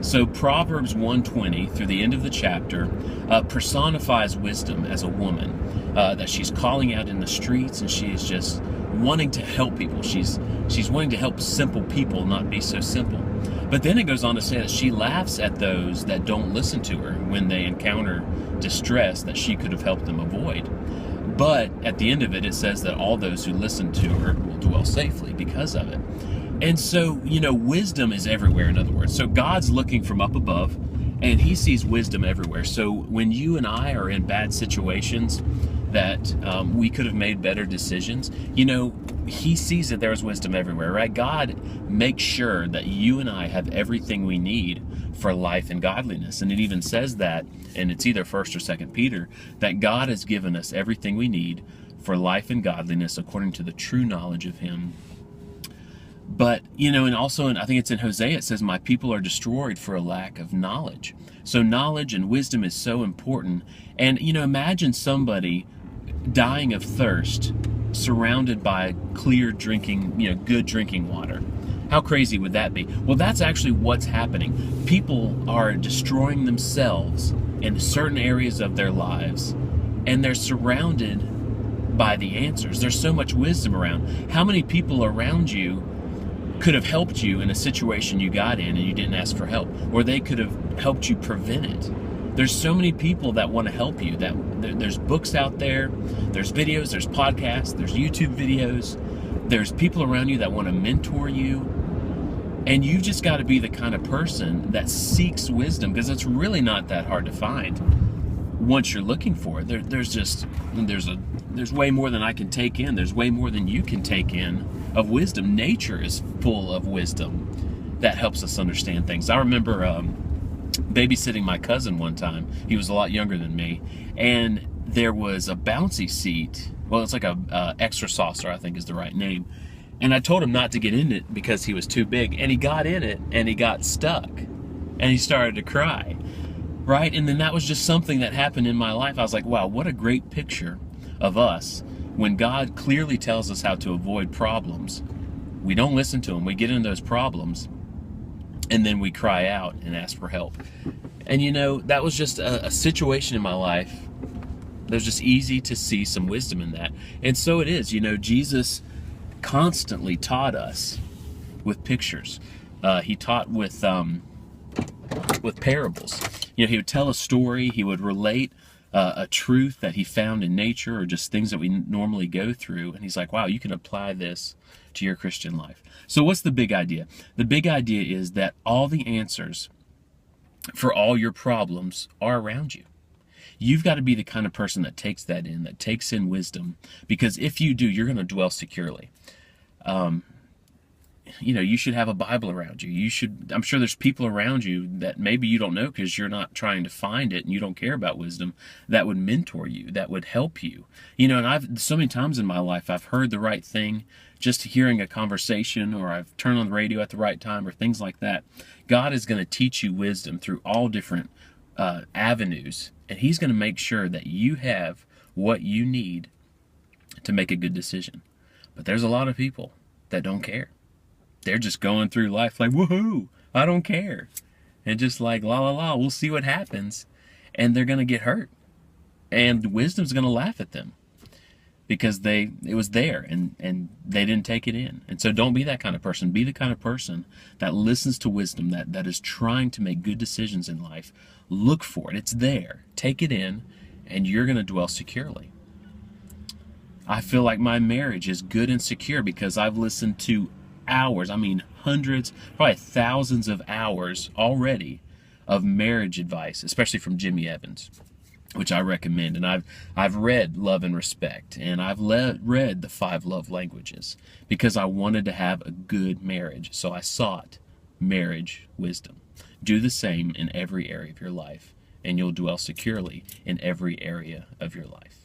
So Proverbs 120 through the end of the chapter personifies wisdom as a woman, that she's calling out in the streets, and she is just wanting to help people. She's wanting to help simple people not be so simple. But then it goes on to say that she laughs at those that don't listen to her when they encounter distress that she could have helped them avoid. But at the end of it, it says that all those who listen to her will dwell safely because of it. And so, wisdom is everywhere, in other words. So God's looking from up above, and he sees wisdom everywhere. So when you and I are in bad situations that we could have made better decisions, he sees that there's wisdom everywhere, right? God makes sure that you and I have everything we need for life and godliness. And it even says that, and it's either 1st or 2nd Peter, that God has given us everything we need for life and godliness according to the true knowledge of him. But, and also, I think it's in Hosea, it says, my people are destroyed for a lack of knowledge. So knowledge and wisdom is so important. And, imagine somebody dying of thirst, surrounded by clear drinking, good drinking water. How crazy would that be? Well, that's actually what's happening. People are destroying themselves in certain areas of their lives, and they're surrounded by the answers. There's so much wisdom around. How many people around you could have helped you in a situation you got in and you didn't ask for help, or they could have helped you prevent it? There's so many people that want to help you. There's books out there, there's videos, there's podcasts, there's YouTube videos, there's people around you that want to mentor you, and you've just got to be the kind of person that seeks wisdom, because it's really not that hard to find once you're looking for it. There's way more than I can take in. There's way more than you can take in of wisdom. Nature is full of wisdom that helps us understand things. I remember babysitting my cousin one time. He was a lot younger than me, and there was a bouncy seat. Well, it's like a extra saucer, I think is the right name. And I told him not to get in it because he was too big, and he got in it and he got stuck, and he started to cry, right? And then that was just something that happened in my life. I was like, wow, what a great picture of us. When God clearly tells us how to avoid problems, we don't listen to him. We get into those problems, and then we cry out and ask for help. And that was just a situation in my life. It was just easy to see some wisdom in that. And so it is. Jesus constantly taught us with pictures. He taught with parables. He would tell a story. He would relate a truth that he found in nature, or just things that we normally go through. And he's like, wow, you can apply this to your Christian life. So what's the big idea? The big idea is that all the answers for all your problems are around you. You've got to be the kind of person that takes that in, that takes in wisdom, because if you do, you're going to dwell securely. You should have a Bible around you. I'm sure there's people around you that maybe you don't know because you're not trying to find it and you don't care about wisdom, that would mentor you, that would help you. And I've so many times in my life, I've heard the right thing, just hearing a conversation, or I've turned on the radio at the right time, or things like that. God is going to teach you wisdom through all different avenues, and he's going to make sure that you have what you need to make a good decision. But there's a lot of people that don't care. They're just going through life like, woohoo, I don't care. And just like, la la la, we'll see what happens. And they're going to get hurt. And wisdom's going to laugh at them because it was there and they didn't take it in. And so don't be that kind of person. Be the kind of person that listens to wisdom, that is trying to make good decisions in life. Look for it. It's there. Take it in, and you're going to dwell securely. I feel like my marriage is good and secure because I've listened to hours, hundreds, probably thousands of hours already of marriage advice, especially from Jimmy Evans, which I recommend. And I've read Love and Respect, and I've read the 5 love languages because I wanted to have a good marriage. So I sought marriage wisdom. Do the same in every area of your life, and you'll dwell securely in every area of your life.